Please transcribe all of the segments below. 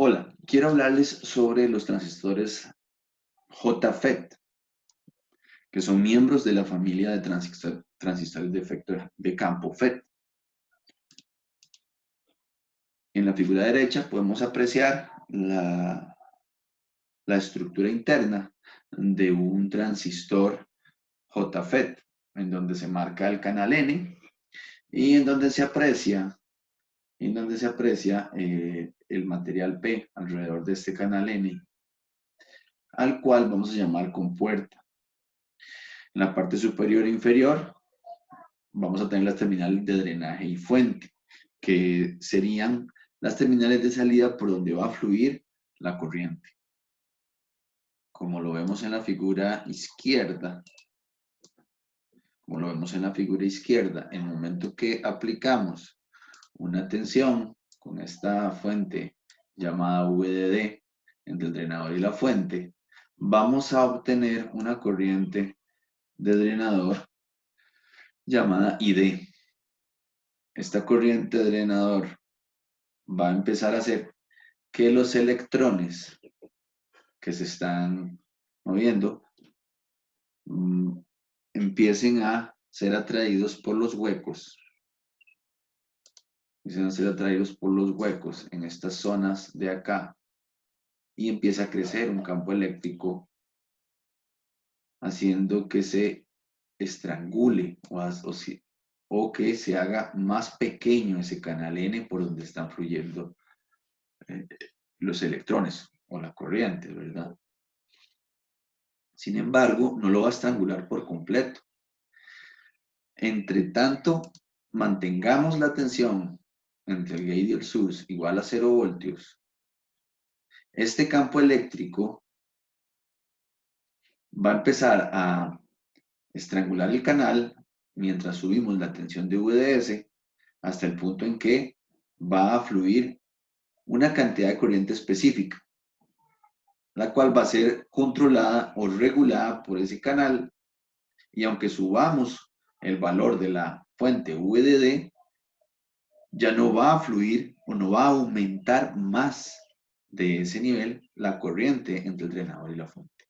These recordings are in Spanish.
Hola, quiero hablarles sobre los transistores JFET, que son miembros de la familia de transistores de efecto de campo FET. En la figura derecha podemos apreciar la estructura interna de un transistor JFET, en donde se marca el canal N y en donde se aprecia, el material P alrededor de este canal N, al cual vamos a llamar compuerta. En la parte superior e inferior vamos a tener las terminales de drenaje y fuente, que serían las terminales de salida por donde va a fluir la corriente. Como lo vemos en la figura izquierda, en el momento que aplicamos una tensión con esta fuente llamada VDD entre el drenador y la fuente, vamos a obtener una corriente de drenador llamada ID. Esta corriente de drenador va a empezar a hacer que los electrones que se están moviendo empiecen a ser atraídos por los huecos. Empiecen a ser atraídos por los huecos en estas zonas de acá y empieza a crecer un campo eléctrico haciendo que se estrangule o que se haga más pequeño ese canal N por donde están fluyendo los electrones o la corriente, ¿verdad? Sin embargo, no lo va a estrangular por completo. Entre tanto, mantengamos la tensión entre el gate y el source igual a 0 voltios. Este campo eléctrico va a empezar a estrangular el canal mientras subimos la tensión de VDS hasta el punto en que va a fluir una cantidad de corriente específica, la cual va a ser controlada o regulada por ese canal, y aunque subamos el valor de la fuente VDD, ya no va a fluir o no va a aumentar más de ese nivel la corriente entre el drenador y la fuente.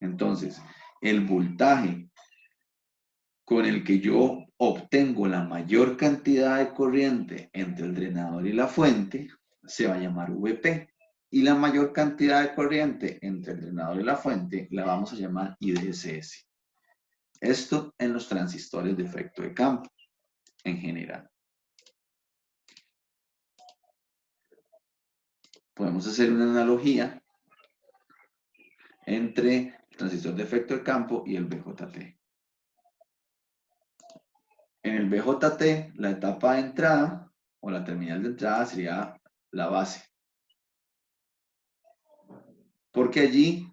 Entonces, el voltaje con el que yo obtengo la mayor cantidad de corriente entre el drenador y la fuente se va a llamar VP. Y la mayor cantidad de corriente entre el drenador y la fuente la vamos a llamar IDSS. Esto en los transistores de efecto de campo en general. Podemos hacer una analogía entre el transistor de efecto de campo y el BJT. En el BJT, la etapa de entrada o la terminal de entrada sería la base. Porque allí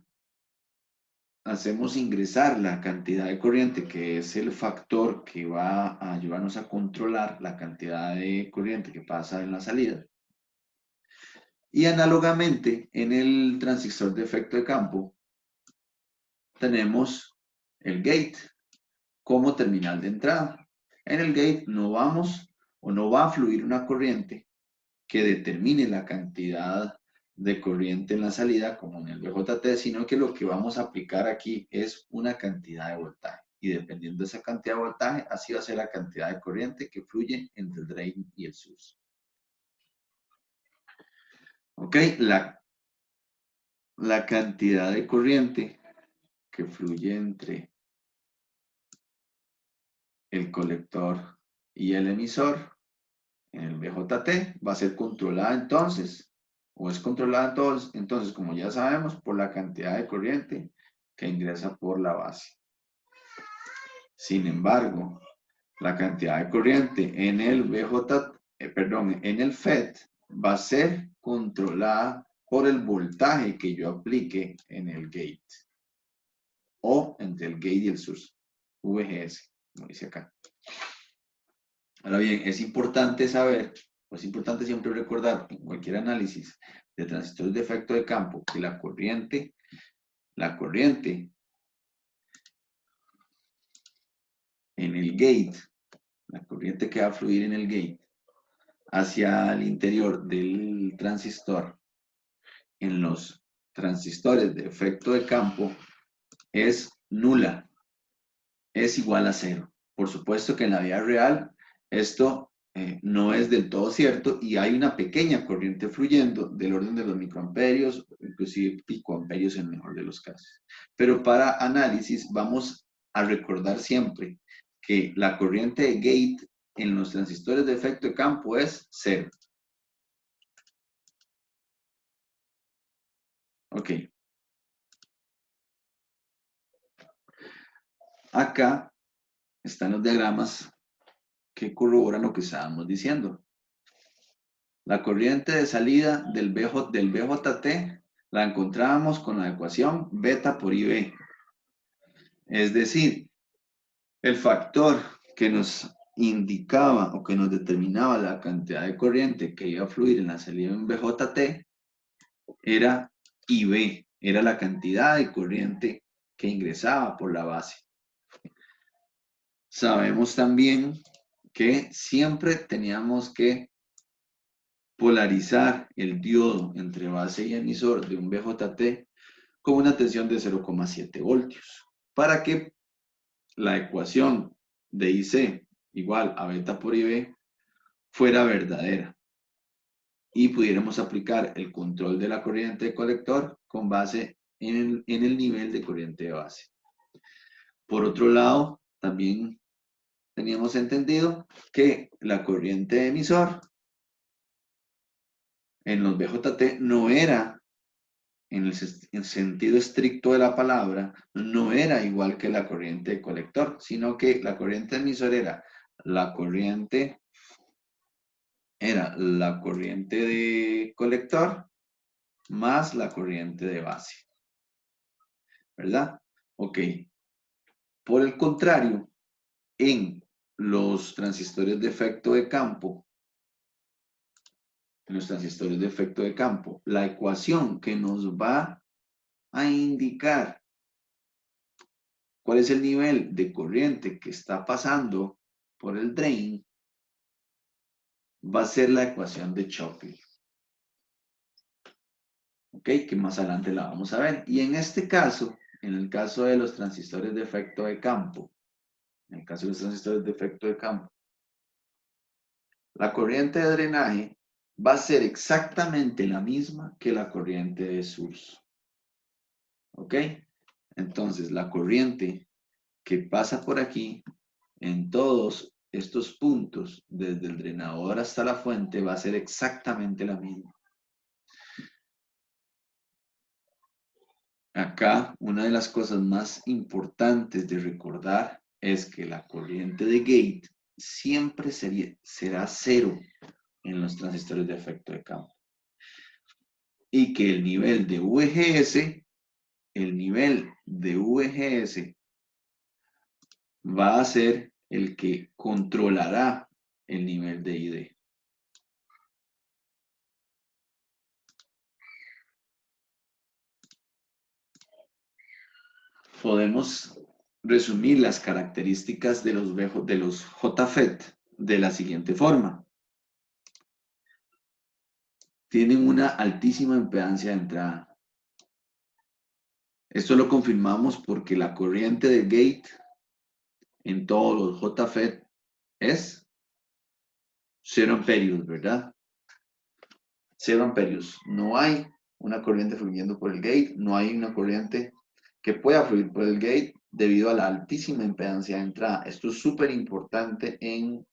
hacemos ingresar la cantidad de corriente, que es el factor que va a ayudarnos a controlar la cantidad de corriente que pasa en la salida. Y análogamente, en el transistor de efecto de campo, tenemos el gate como terminal de entrada. En el gate no va a fluir una corriente que determine la cantidad de corriente en la salida, como en el BJT, sino que lo que vamos a aplicar aquí es una cantidad de voltaje. Y dependiendo de esa cantidad de voltaje, así va a ser la cantidad de corriente que fluye entre el drain y el source. Ok, la cantidad de corriente que fluye entre el colector y el emisor en el BJT va a ser controlada entonces, o es controlada entonces, como ya sabemos, por la cantidad de corriente que ingresa por la base. Sin embargo, la cantidad de corriente en el en el FET va a ser controlada por el voltaje que yo aplique en el gate o entre el gate y el source, VGS, como dice acá. Ahora bien, es importante saber, o es importante siempre recordar en cualquier análisis de transistores de efecto de campo que la corriente en el gate, la corriente que va a fluir en el gate, hacia el interior del transistor en los transistores de efecto de campo es nula, es igual a cero. Por supuesto que en la vida real esto no es del todo cierto y hay una pequeña corriente fluyendo del orden de los microamperios, inclusive picoamperios en el mejor de los casos. Pero para análisis vamos a recordar siempre que la corriente de gate en los transistores de efecto de campo es cero. Ok. Acá están los diagramas que corroboran lo que estábamos diciendo. La corriente de salida del BJT la encontrábamos con la ecuación beta por IB. Es decir, el factor que nos indicaba o que nos determinaba la cantidad de corriente que iba a fluir en la salida de un BJT era IB, era la cantidad de corriente que ingresaba por la base. Sabemos también que siempre teníamos que polarizar el diodo entre base y emisor de un BJT con una tensión de 0,7 voltios para que la ecuación de IC igual a beta por IB fuera verdadera y pudiéramos aplicar el control de la corriente de colector con base en el nivel de corriente de base. Por otro lado, también teníamos entendido que la corriente de emisor en los BJT no era, en el sentido estricto de la palabra, no era igual que la corriente de colector, sino que la corriente emisor era la corriente de colector más la corriente de base, ¿verdad? Ok. Por el contrario, en los transistores de efecto de campo, la ecuación que nos va a indicar cuál es el nivel de corriente que está pasando por el drain va a ser la ecuación de Chopley. ¿Ok? Que más adelante la vamos a ver. Y en este caso, en el caso de los transistores de efecto de campo, la corriente de drenaje va a ser exactamente la misma que la corriente de source. ¿Ok? Entonces, la corriente que pasa por aquí, en todos estos puntos, desde el drenador hasta la fuente, va a ser exactamente la misma. Acá, una de las cosas más importantes de recordar es que la corriente de gate siempre será cero en los transistores de efecto de campo. Y que el nivel de VGS va a ser el que controlará el nivel de ID. Podemos resumir las características de los JFET de la siguiente forma. Tienen una altísima impedancia de entrada. Esto lo confirmamos porque la corriente de gate en todos los JFET es 0 amperios, ¿verdad? 0 amperios. No hay una corriente fluyendo por el gate, no hay una corriente que pueda fluir por el gate debido a la altísima impedancia de entrada. Esto es súper importante en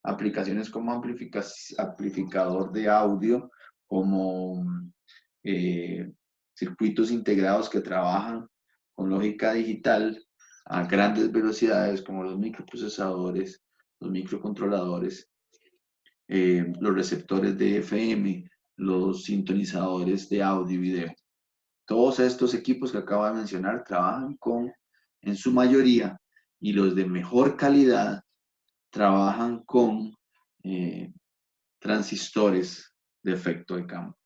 aplicaciones como amplificador de audio, como circuitos integrados que trabajan con lógica digital a grandes velocidades, como los microprocesadores, los microcontroladores, los receptores de FM, los sintonizadores de audio y video. Todos estos equipos que acabo de mencionar trabajan en su mayoría, y los de mejor calidad trabajan con transistores de efecto de campo.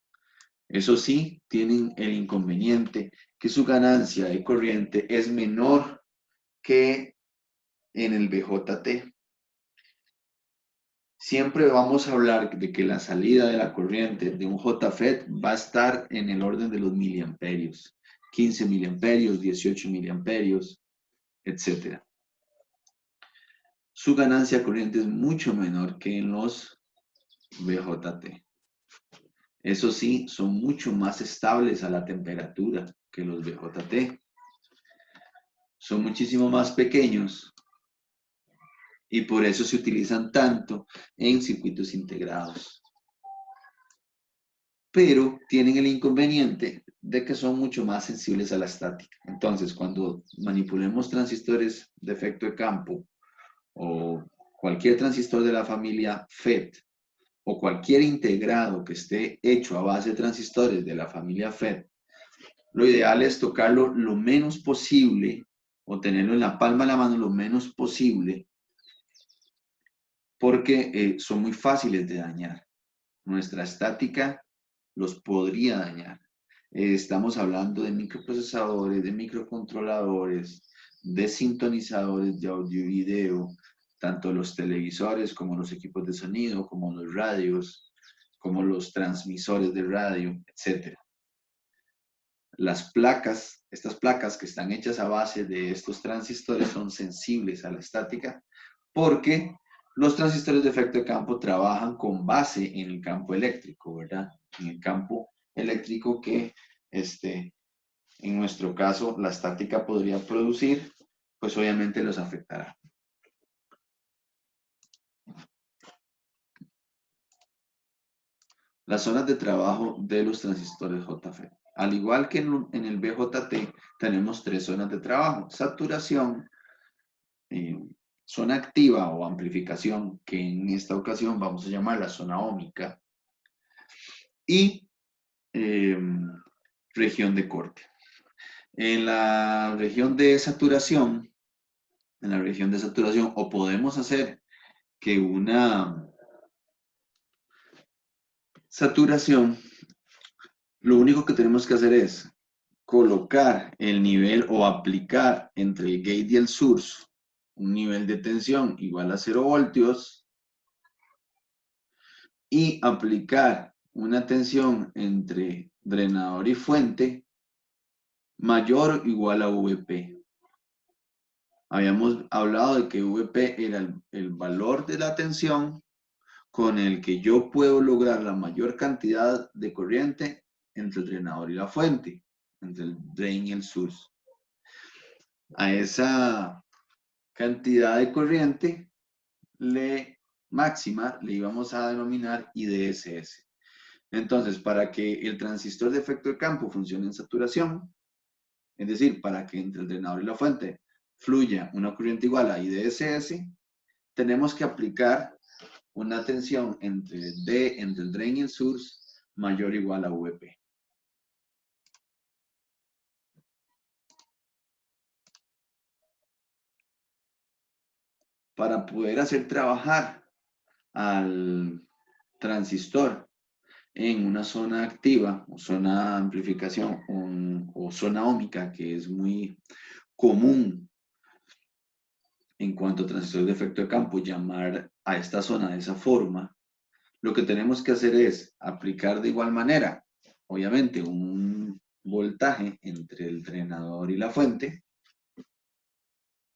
Eso sí, tienen el inconveniente que su ganancia de corriente es menor que en el BJT. siempre vamos a hablar de que la salida de la corriente de un JFET va a estar en el orden de los miliamperios, 15 miliamperios, 18 miliamperios, etc. Su ganancia corriente es mucho menor que en los BJT. Eso sí, son mucho más estables a la temperatura que los BJT. Son muchísimo más pequeños y por eso se utilizan tanto en circuitos integrados. Pero tienen el inconveniente de que son mucho más sensibles a la estática. Entonces, cuando manipulemos transistores de efecto de campo o cualquier transistor de la familia FET o cualquier integrado que esté hecho a base de transistores de la familia FET, lo ideal es tocarlo lo menos posible o tenerlo en la palma de la mano lo menos posible porque son muy fáciles de dañar. Nuestra estática los podría dañar. Estamos hablando de microprocesadores, de microcontroladores, de sintonizadores de audio y video, tanto los televisores como los equipos de sonido, como los radios, como los transmisores de radio, etc. Las placas, estas placas que están hechas a base de estos transistores son sensibles a la estática porque los transistores de efecto de campo trabajan con base en el campo eléctrico, ¿verdad? En el campo eléctrico que, en nuestro caso, la estática podría producir, pues obviamente los afectará. Las zonas de trabajo de los transistores JFET. Al igual que en el BJT, tenemos tres zonas de trabajo. Saturación, zona activa o amplificación, que en esta ocasión vamos a llamar la zona óhmica, y región de corte. En la región de saturación, o podemos hacer que una saturación, lo único que tenemos que hacer es colocar el nivel o aplicar entre el gate y el source un nivel de tensión igual a 0 voltios y aplicar una tensión entre drenador y fuente mayor o igual a VP. Habíamos hablado de que VP era el valor de la tensión con el que yo puedo lograr la mayor cantidad de corriente entre el drenador y la fuente, entre el drain y el source. A esa cantidad de corriente máxima le íbamos a denominar IDSS. Entonces, para que el transistor de efecto de campo funcione en saturación, es decir, para que entre el drenador y la fuente fluya una corriente igual a IDSS, tenemos que aplicar una tensión entre el drain y el source mayor o igual a VP. Para poder hacer trabajar al transistor en una zona activa o zona de amplificación o zona óhmica, que es muy común en cuanto a transistores de efecto de campo, llamar a esta zona de esa forma, lo que tenemos que hacer es aplicar de igual manera, obviamente, un voltaje entre el drenador y la fuente,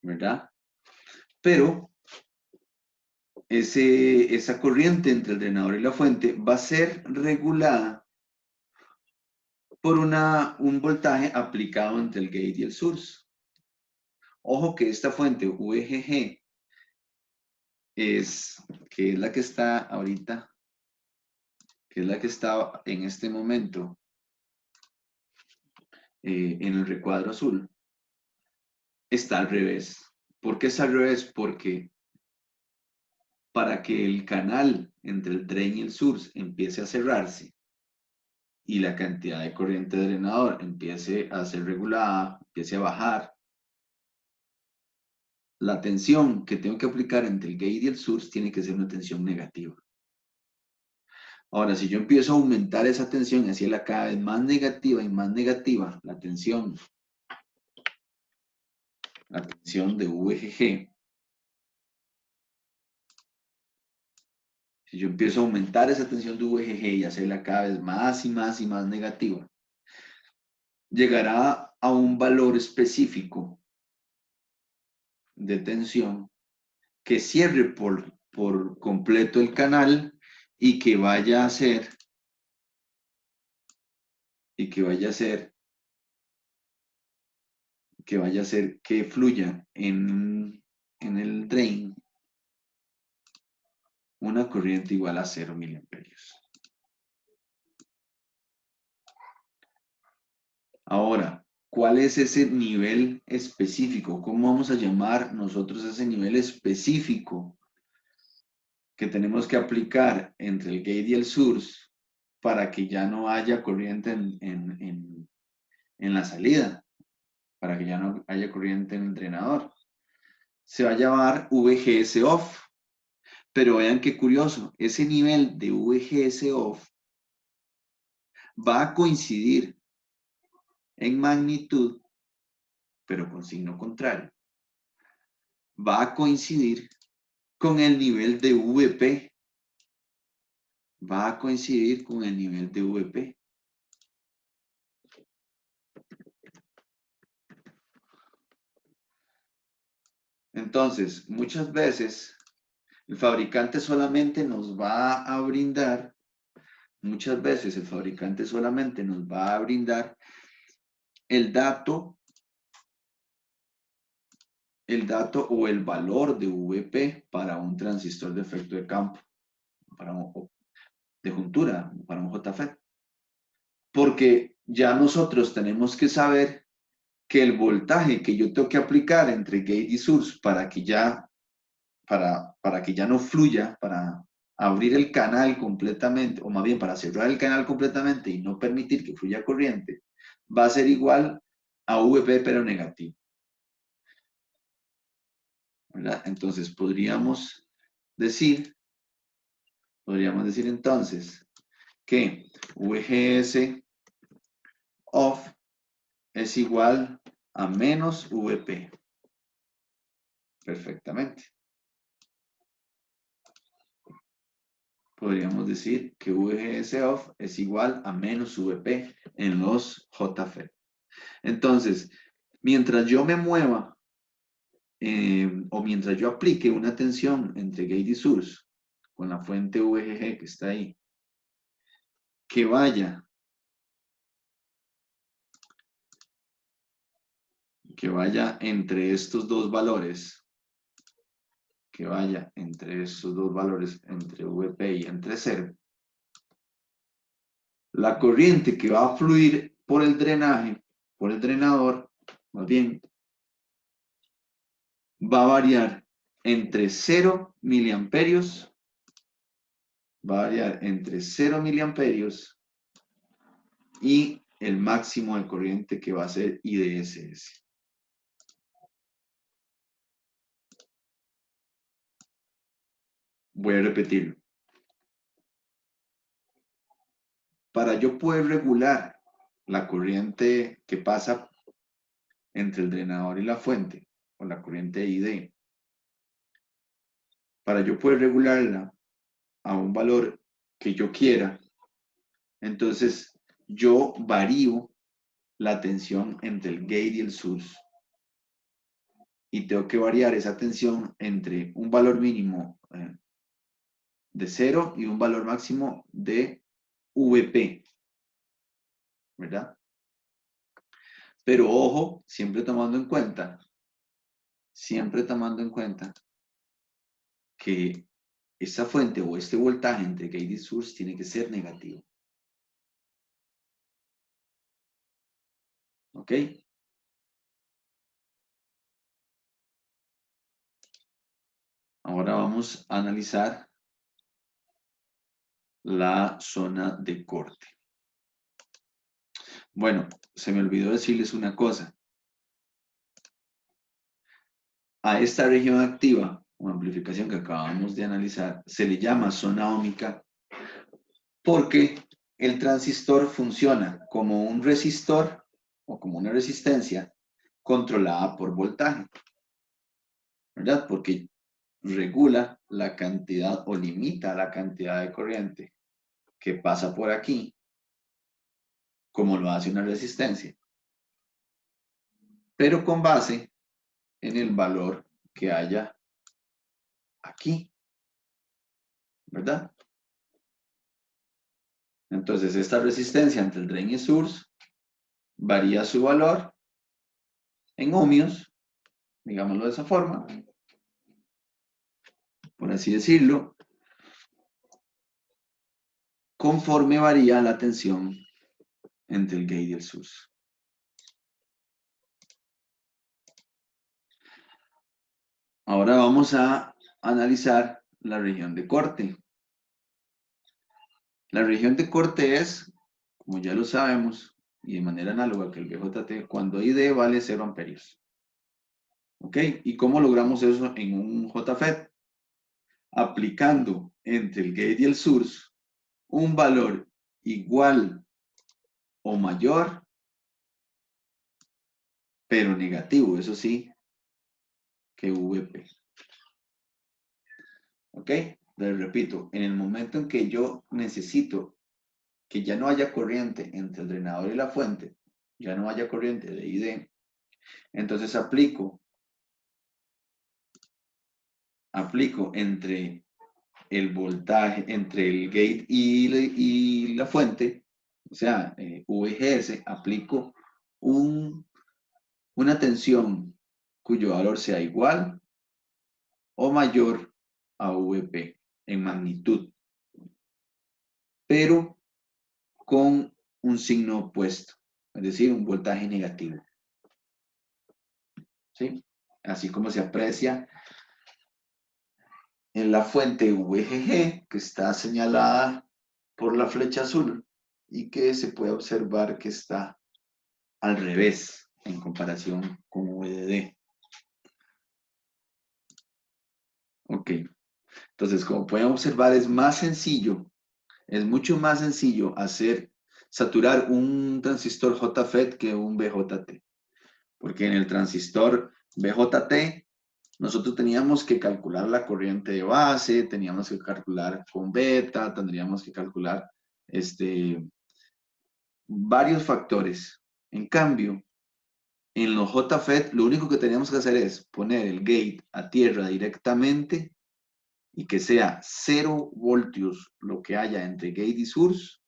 ¿verdad? Pero esa corriente entre el drenador y la fuente va a ser regulada por un voltaje aplicado entre el gate y el source. Ojo que esta fuente VGG que es la que está ahorita, que es la que está en este momento en el recuadro azul, está al revés. ¿Por qué está al revés? Porque para que el canal entre el drain y el source empiece a cerrarse y la cantidad de corriente de drenador empiece a ser regulada, empiece a bajar, la tensión que tengo que aplicar entre el gate y el source tiene que ser una tensión negativa. Ahora, si yo empiezo a aumentar esa tensión y hacerla cada vez más negativa y más negativa, la tensión de VGG, Si yo empiezo a aumentar esa tensión de VGG y hacerla cada vez más y más y más negativa, llegará a un valor específico de tensión que cierre por completo el canal y que vaya a hacer que fluya en el drain una corriente igual a 0 miliamperios. Ahora, ¿cuál es ese nivel específico? ¿Cómo vamos a llamar nosotros ese nivel específico que tenemos que aplicar entre el gate y el source para que ya no haya corriente en la salida, para que ya no haya corriente en el drenador? Se va a llamar VGS off. Pero vean qué curioso, ese nivel de VGS off va a coincidir en magnitud, pero con signo contrario. Va a coincidir con el nivel de VP. Va a coincidir con el nivel de VP. Entonces, muchas veces el fabricante solamente nos va a brindar, el dato o el valor de VP para un transistor de efecto de campo, de juntura, para un JFET. Porque ya nosotros tenemos que saber que el voltaje que yo tengo que aplicar entre gate y source para que ya no fluya, para abrir el canal completamente, o más bien para cerrar el canal completamente y no permitir que fluya corriente, va a ser igual a VP pero negativo. ¿Verdad? Entonces podríamos decir entonces que VGS off es igual a menos VP. Perfectamente. Podríamos decir que VGS off es igual a menos VP en los JFET. Entonces, mientras yo me mueva o mientras yo aplique una tensión entre gate y source con la fuente VGG que está ahí, que vaya entre estos dos valores, entre VP y entre 0, la corriente que va a fluir por el drenaje, por el drenador, más bien, va a variar entre 0 miliamperios, y el máximo de corriente que va a ser IDSS. Voy a repetirlo. Para yo poder regular la corriente que pasa entre el drenador y la fuente, o la corriente ID, para yo poder regularla a un valor que yo quiera, entonces yo varío la tensión entre el gate y el source. Y tengo que variar esa tensión entre un valor mínimo de 0 y un valor máximo de VP, ¿verdad? Pero ojo, siempre tomando en cuenta que esa fuente o este voltaje entre gate y source tiene que ser negativo. ¿Ok? Ahora vamos a analizar la zona de corte. Bueno, se me olvidó decirles una cosa. A esta región activa o amplificación que acabamos de analizar se le llama zona óhmica porque el transistor funciona como un resistor o como una resistencia controlada por voltaje, ¿verdad? Porque regula la cantidad o limita la cantidad de corriente que pasa por aquí, como lo hace una resistencia, pero con base en el valor que haya aquí, ¿verdad? Entonces, esta resistencia entre el drain y source varía su valor en ohmios, digámoslo de esa forma, por así decirlo, conforme varía la tensión entre el gate y el source. Ahora vamos a analizar la región de corte. La región de corte es, como ya lo sabemos, y de manera análoga que el BJT, cuando ID vale 0 amperios. ¿Ok? ¿Y cómo logramos eso en un JFET? Aplicando entre el gate y el source un valor igual o mayor, pero negativo, eso sí, que VP. ¿Ok? Les repito, en el momento en que yo necesito que ya no haya corriente entre el drenador y la fuente, ya no haya corriente de ID, entonces aplico entre el voltaje, entre el gate y la fuente, o sea, VGS, aplico una tensión cuyo valor sea igual o mayor a VP en magnitud, pero con un signo opuesto, es decir, un voltaje negativo. ¿Sí? Así como se aprecia en la fuente VGG, que está señalada por la flecha azul y que se puede observar que está al revés en comparación con VDD. Ok, entonces como pueden observar es más sencillo, es mucho más sencillo saturar un transistor JFET que un BJT, porque en el transistor BJT nosotros teníamos que calcular la corriente de base, teníamos que calcular con beta, tendríamos que calcular varios factores. En cambio, en los JFET lo único que teníamos que hacer es poner el gate a tierra directamente y que sea 0 voltios lo que haya entre gate y source.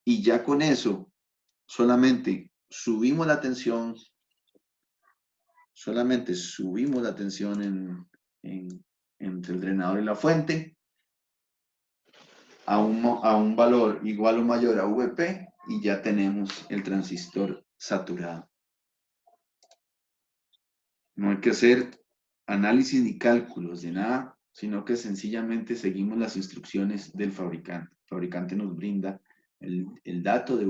Y ya con eso solamente subimos la tensión, entre el drenador y la fuente a un valor igual o mayor a VP y ya tenemos el transistor saturado. No hay que hacer análisis ni cálculos de nada, sino que sencillamente seguimos las instrucciones del fabricante. El fabricante nos brinda el dato de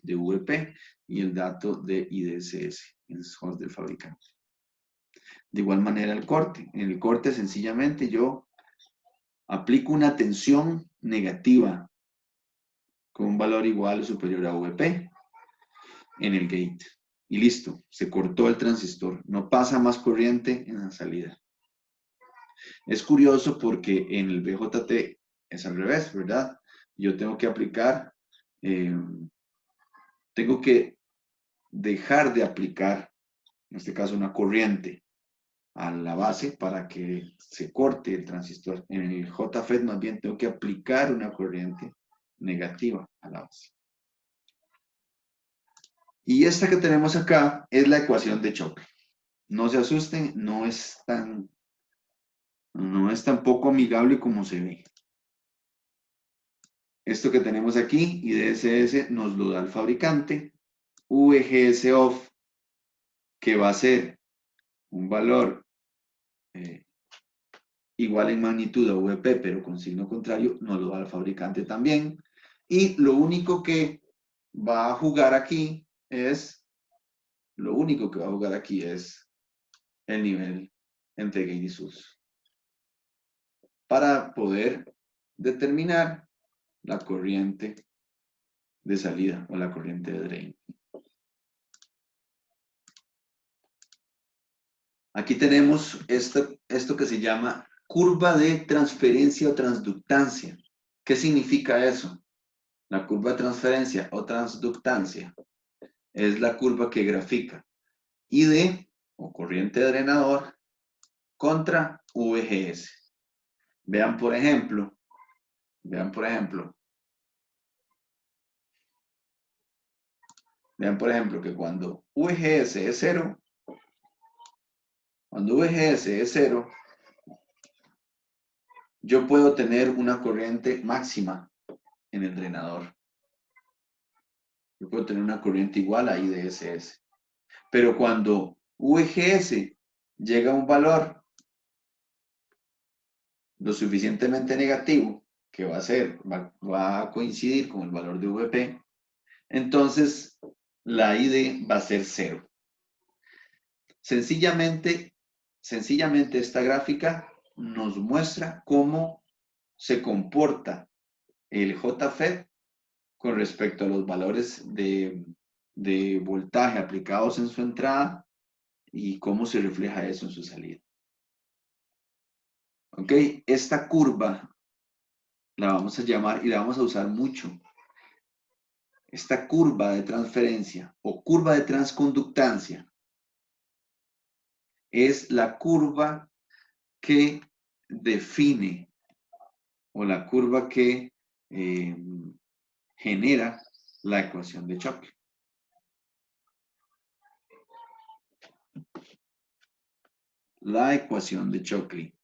VP y el dato de IDSS, el host del fabricante. De igual manera el corte. En el corte sencillamente yo aplico una tensión negativa con un valor igual o superior a VP en el gate. Y listo, se cortó el transistor. No pasa más corriente en la salida. Es curioso porque en el BJT es al revés, ¿verdad? Yo tengo que tengo que dejar de aplicar, en este caso, una corriente a la base para que se corte el transistor. En el JFET más bien tengo que aplicar una corriente negativa a la base. Y esta que tenemos acá es la ecuación de choque. No se asusten, no es tan poco amigable como se ve. Esto que tenemos aquí, IDSS, nos lo da el fabricante. VGS off, que va a ser un valor igual en magnitud a VP, pero con signo contrario, nos lo da el fabricante también. Y lo único que va a jugar aquí es el nivel entre gate y source para poder determinar la corriente de salida o la corriente de drain. Aquí tenemos esto que se llama curva de transferencia o transductancia. ¿Qué significa eso? La curva de transferencia o transductancia es la curva que grafica ID o corriente de drenador contra VGS. Vean por ejemplo, vean por ejemplo que cuando VGS es 0, yo puedo tener una corriente máxima en el drenador. Yo puedo tener una corriente igual a IDSS. Pero cuando VGS llega a un valor lo suficientemente negativo, que va a coincidir con el valor de VP, entonces la ID va a ser 0. Sencillamente esta gráfica nos muestra cómo se comporta el JFET con respecto a los valores de voltaje aplicados en su entrada y cómo se refleja eso en su salida. ¿Ok? Esta curva la vamos a llamar y la vamos a usar mucho. Esta curva de transferencia o curva de transconductancia es la curva que define o la curva que genera la ecuación de Chocli. La ecuación de Chocli.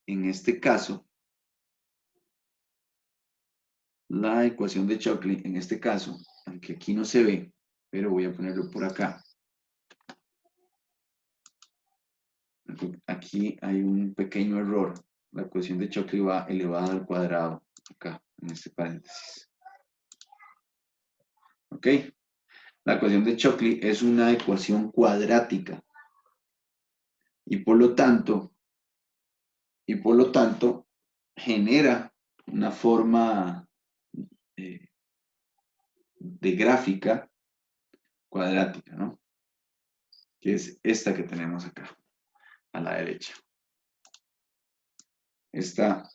En este caso, la ecuación de Chocli, en este caso, aunque aquí no se ve, pero voy a ponerlo por acá. Aquí hay un pequeño error. La ecuación de Chocli va elevada al cuadrado, acá, en este paréntesis. ¿Ok? La ecuación de Chocli es una ecuación cuadrática. Y por lo tanto, genera una forma de gráfica cuadrática, ¿no? Que es esta que tenemos acá, a la derecha. Esta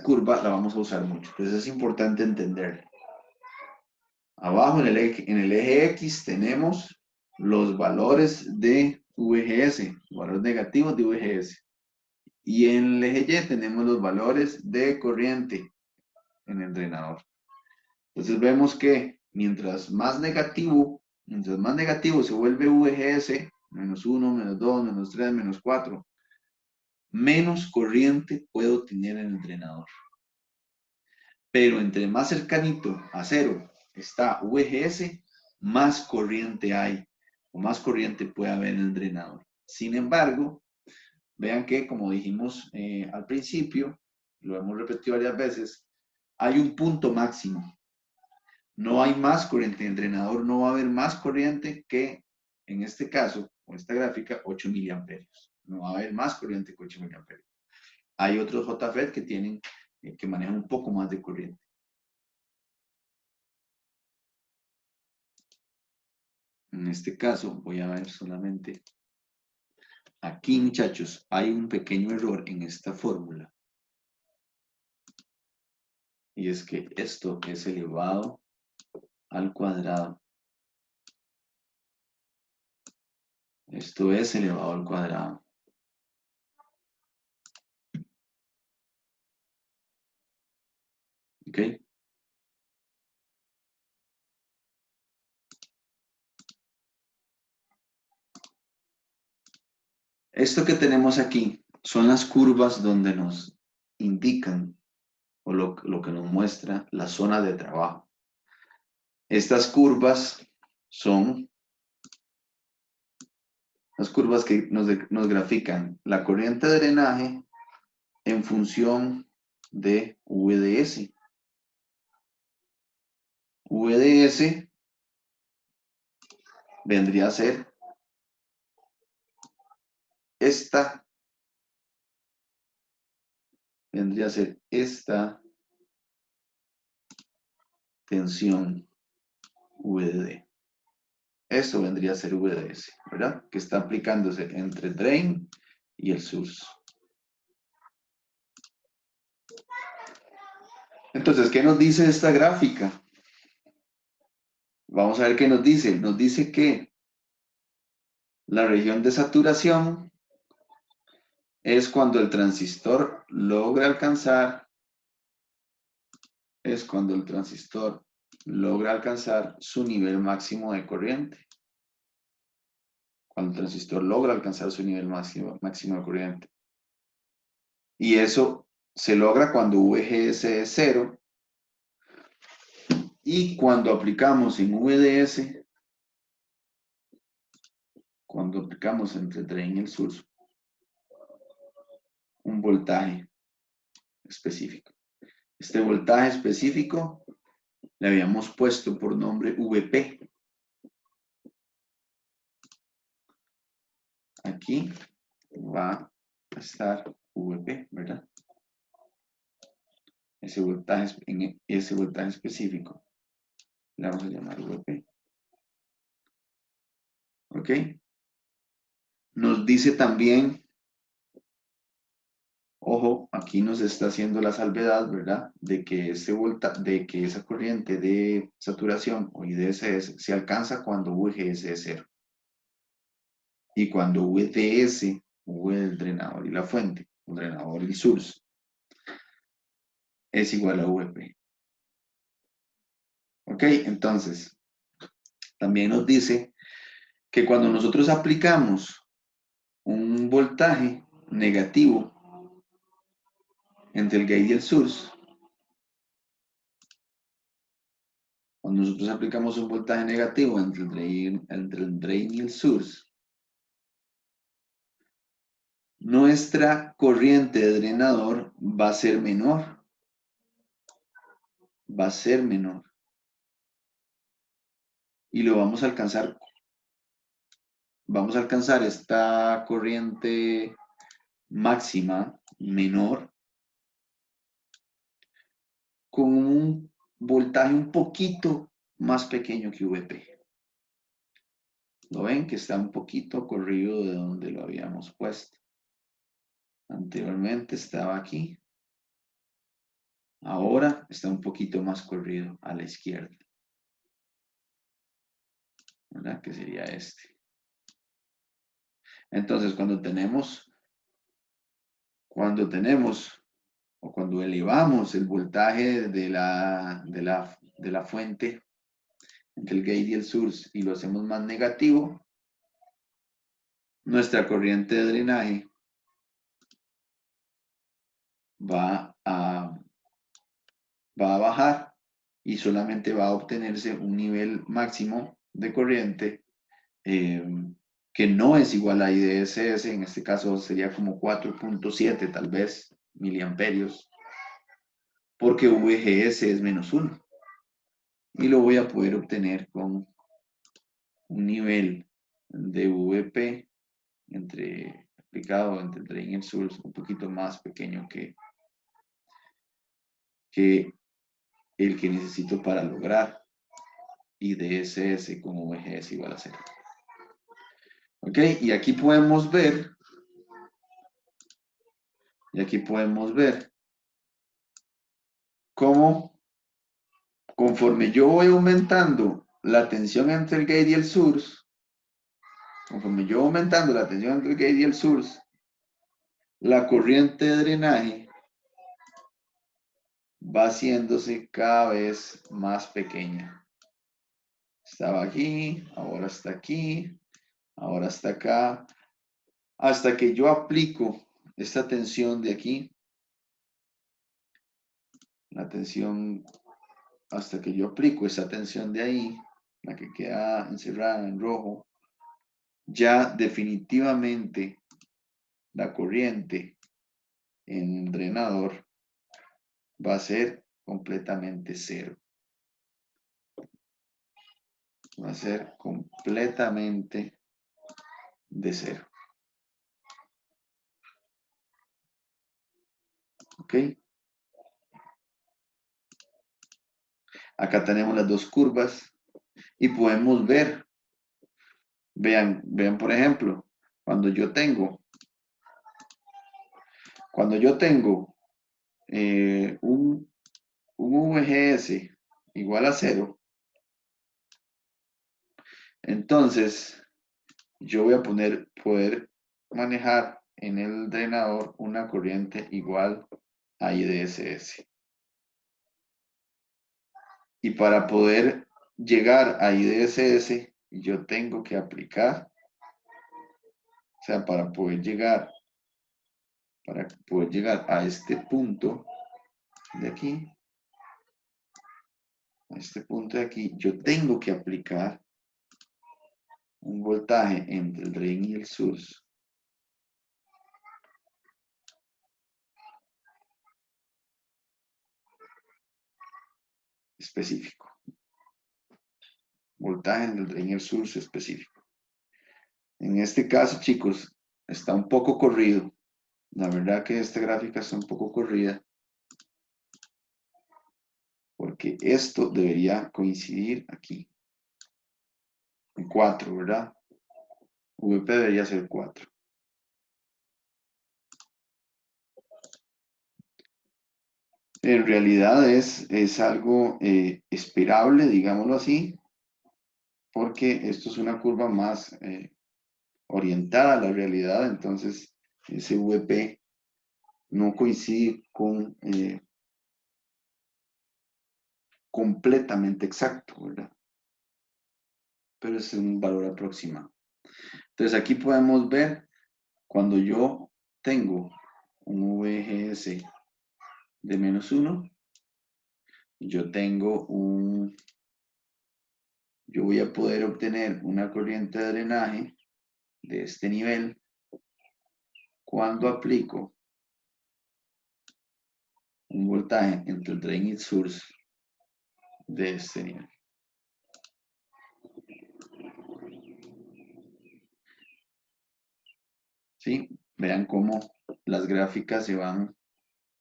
curva la vamos a usar mucho, entonces es importante entenderla. Abajo en el eje X tenemos los valores de VGS, valores negativos de VGS. Y en el eje Y tenemos los valores de corriente en el drenador. Entonces vemos que mientras más negativo se vuelve VGS, menos 1, menos 2, menos 3, menos 4, menos corriente puedo tener en el drenador. Pero entre más cercanito a 0 está VGS, más corriente hay, o más corriente puede haber en el drenador. Sin embargo, vean que, como dijimos al principio, lo hemos repetido varias veces, hay un punto máximo. No hay más corriente en el drenador, no va a haber más corriente que, en este caso, con esta gráfica, 8 miliamperios. No va a haber más corriente que 8 miliamperios. Hay otros JFET que manejan un poco más de corriente. En este caso, voy a ver solamente. Aquí, muchachos, hay un pequeño error en esta fórmula. Y es que esto es elevado al cuadrado. Esto es elevado al cuadrado. ¿Ok? Esto que tenemos aquí son las curvas donde nos indican o lo que nos muestra la zona de trabajo. Estas curvas son las curvas que nos grafican la corriente de drenaje en función de VDS. VDS vendría a ser esta tensión VDD. Esto vendría a ser VDS, ¿verdad? Que está aplicándose entre drain y el source. Entonces, ¿qué nos dice esta gráfica? Vamos a ver qué nos dice. Nos dice que la región de saturación es cuando el transistor logra alcanzar, su nivel máximo de corriente. Cuando el transistor logra alcanzar su nivel máximo de corriente. Y eso se logra cuando VGS es 0 y cuando aplicamos en VDS, cuando aplicamos entre drain y el source, un voltaje específico. Este voltaje específico le habíamos puesto por nombre VP. Aquí va a estar VP, ¿verdad? Ese voltaje específico le vamos a llamar VP. ¿Ok? Nos dice también, ojo, aquí nos está haciendo la salvedad, ¿verdad? De que esa corriente de saturación o IDSS se alcanza cuando VGS es 0. Y cuando VDS, V del drenador y la fuente, el drenador y el source, es igual a VP. ¿Ok? Entonces, también nos dice que cuando nosotros aplicamos un voltaje negativo entre el gate y el source, cuando nosotros aplicamos un voltaje negativo entre el drain y el source, nuestra corriente de drenador va a ser menor. Va a ser menor. Y lo vamos a alcanzar. Vamos a alcanzar esta corriente máxima menor con un voltaje un poquito más pequeño que VP. ¿Lo ven? Que está un poquito corrido de donde lo habíamos puesto. Anteriormente estaba aquí. Ahora está un poquito más corrido a la izquierda. ¿Verdad? Que sería este. Entonces, cuando elevamos el voltaje de la fuente entre el gate y el source y lo hacemos más negativo, nuestra corriente de drenaje va a bajar y solamente va a obtenerse un nivel máximo de corriente que no es igual a IDSS, en este caso sería como 4.7 tal vez miliamperios, porque VGS es -1 y lo voy a poder obtener con un nivel de VP aplicado entre el drain y el source un poquito más pequeño que el que necesito para lograr IDSS con VGS igual a 0. ¿Ok? Y aquí podemos ver cómo conforme yo voy aumentando la tensión entre el gate y el source, la corriente de drenaje va haciéndose cada vez más pequeña. Estaba aquí, ahora está aquí, ahora está acá, hasta que yo aplico esta tensión de aquí, hasta que yo aplico esa tensión de ahí, la que queda encerrada en rojo, ya definitivamente la corriente en el drenador va a ser completamente cero. Va a ser completamente de cero. ¿Ok? Acá tenemos las dos curvas y podemos ver Vean, por ejemplo, cuando yo tengo un VGS igual a 0, entonces yo voy a poder manejar en el drenador una corriente igual a IDSS. Y para poder llegar a IDSS, yo tengo que aplicar, o sea, para poder llegar a este punto de aquí, a este punto de aquí, yo tengo que aplicar un voltaje entre el drain y el source específico. Voltaje entre el drain y el source específico. En este caso, chicos, está un poco corrido. La verdad que esta gráfica está un poco corrida, porque esto debería coincidir aquí. En 4, ¿verdad? VP debería ser 4. En realidad es algo esperable, digámoslo así, porque esto es una curva más orientada a la realidad, entonces ese VP no coincide con completamente exacto, ¿verdad? Pero es un valor aproximado. Entonces aquí podemos ver cuando yo tengo un VGS de -1, yo voy a poder obtener una corriente de drenaje de este nivel cuando aplico un voltaje entre el drain y el source de este nivel. ¿Sí? Vean cómo las gráficas se van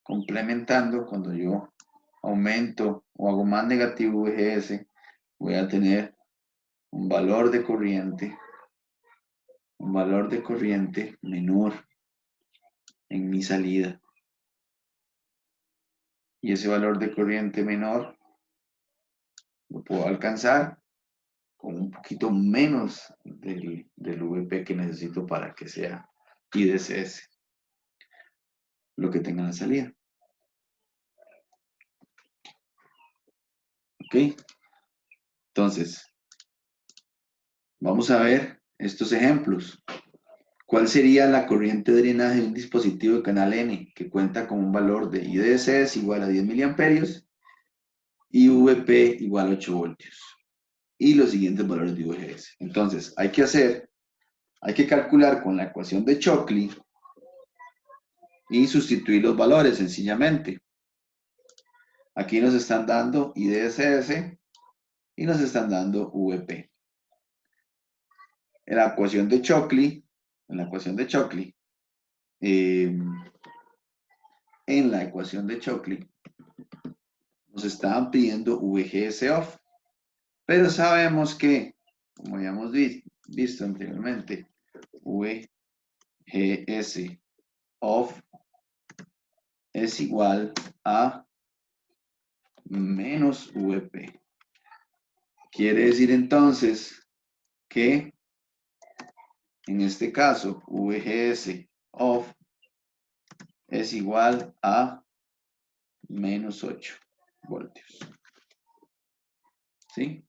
complementando. Cuando yo aumento o hago más negativo VGS, voy a tener un valor de corriente menor en mi salida. Y ese valor de corriente menor lo puedo alcanzar con un poquito menos del VP que necesito para que sea IDSS lo que tenga en la salida. ¿Ok? Entonces, vamos a ver estos ejemplos. ¿Cuál sería la corriente de drenaje de un dispositivo de canal N que cuenta con un valor de IDSS igual a 10 miliamperios y VP igual a 8 voltios? Y los siguientes valores de VGS. Entonces, hay que calcular con la ecuación de Shockley y sustituir los valores sencillamente. Aquí nos están dando IDSS y nos están dando VP. En la ecuación de Shockley, en la ecuación de Shockley nos estaban pidiendo VGS off, pero sabemos que, como habíamos visto anteriormente, VGS off es igual a menos VP. Quiere decir entonces que en este caso VGS off es igual a menos 8 voltios. ¿Sí?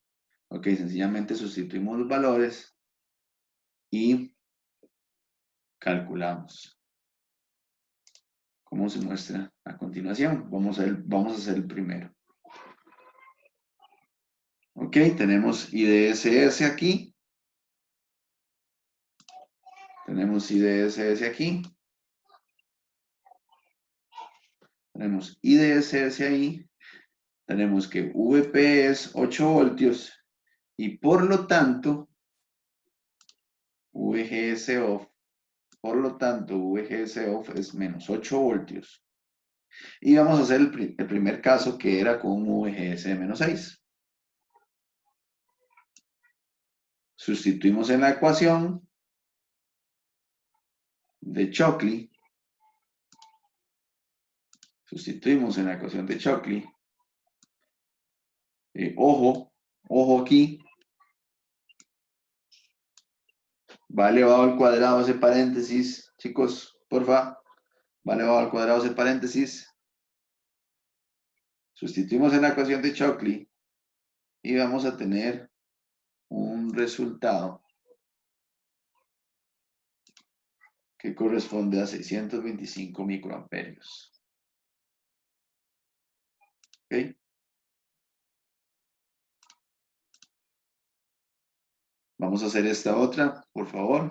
Ok, sencillamente sustituimos los valores y calculamos. ¿Cómo se muestra a continuación? Vamos a hacer el primero. Ok, tenemos IDSS aquí. Tenemos IDSS aquí. Tenemos IDSS ahí. Tenemos que VP es 8 voltios y por lo tanto VGS off, VGS off es menos 8 voltios. Y vamos a hacer el primer caso que era con un VGS de menos 6. Sustituimos en la ecuación de Shockley. Sustituimos en la ecuación de Shockley. Ojo aquí. Va elevado al cuadrado ese paréntesis. Chicos, porfa. Va elevado al cuadrado ese paréntesis. Sustituimos en la ecuación de Shockley. Y vamos a tener un resultado que corresponde a 625 microamperios. ¿Ok? Vamos a hacer esta otra, por favor.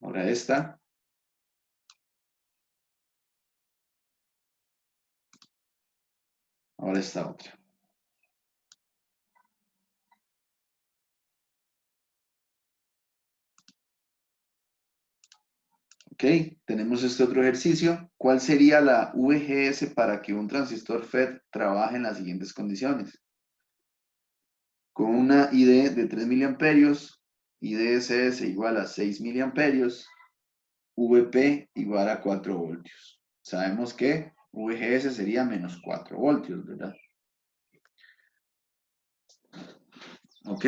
Ahora esta. Ahora esta otra. Ok, tenemos este otro ejercicio. ¿Cuál sería la VGS para que un transistor FET trabaje en las siguientes condiciones? Con una ID de 3 miliamperios, IDSS igual a 6 miliamperios, VP igual a 4 voltios. Sabemos que VGS sería menos 4 voltios, ¿verdad? Ok.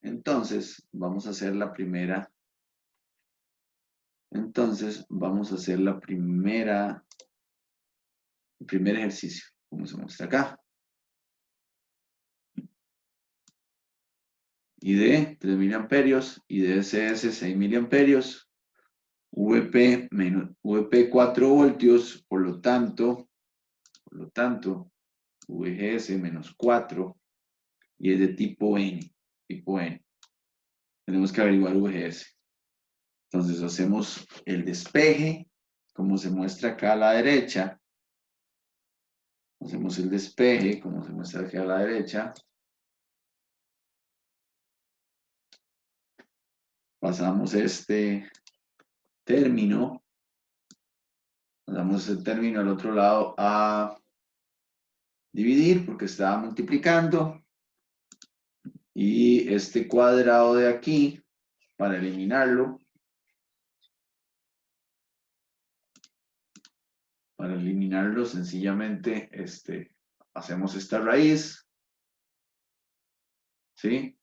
Entonces, vamos a hacer la primera. Entonces, vamos a hacer el primer ejercicio, como se muestra acá. ID 3 miliamperios, IDSS 6 miliamperios, VP 4 voltios, por lo tanto, VGS menos 4 y es de tipo N, Tenemos que averiguar VGS. Entonces hacemos el despeje, como se muestra acá a la derecha. Hacemos el despeje, como se muestra aquí a la derecha. Pasamos este término. Pasamos el término al otro lado a dividir porque estaba multiplicando. Y este cuadrado de aquí, para eliminarlo, sencillamente hacemos esta raíz. ¿Sí?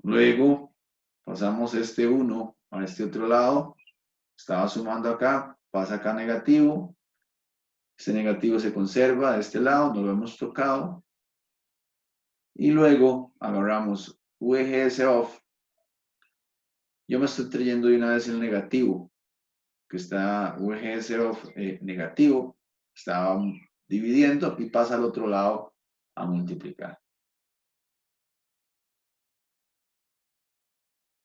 Luego pasamos este 1 a este otro lado. Estaba sumando acá, pasa acá negativo. Este negativo se conserva de este lado, no lo hemos tocado. Y luego agarramos VGS off. Yo me estoy trayendo de una vez el negativo, que está VGS off negativo. Está dividiendo y pasa al otro lado a multiplicar.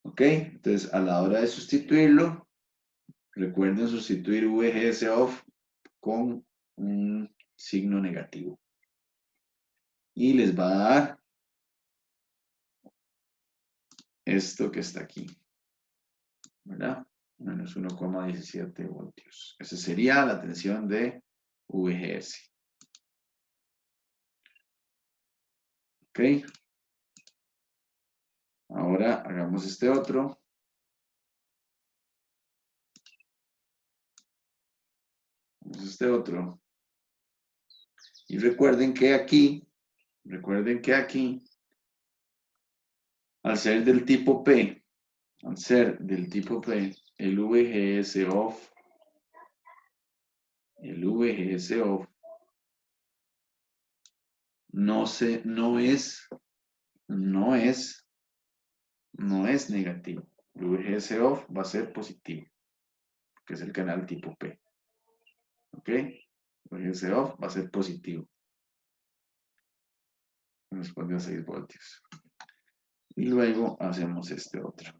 ¿Ok? Entonces, a la hora de sustituirlo, recuerden sustituir VGS off con un signo negativo. Y les va a dar esto que está aquí, ¿verdad? Menos 1,17 voltios. Esa sería la tensión de VGS. ¿Ok? Ahora hagamos este otro. Hagamos este otro. Y recuerden que aquí, al ser del tipo P, el VGS off, no es negativo. El VGS off va a ser positivo, que es el canal tipo P. ¿Ok? El VGS off va a ser positivo. Corresponde a 6 voltios. Y luego hacemos este otro.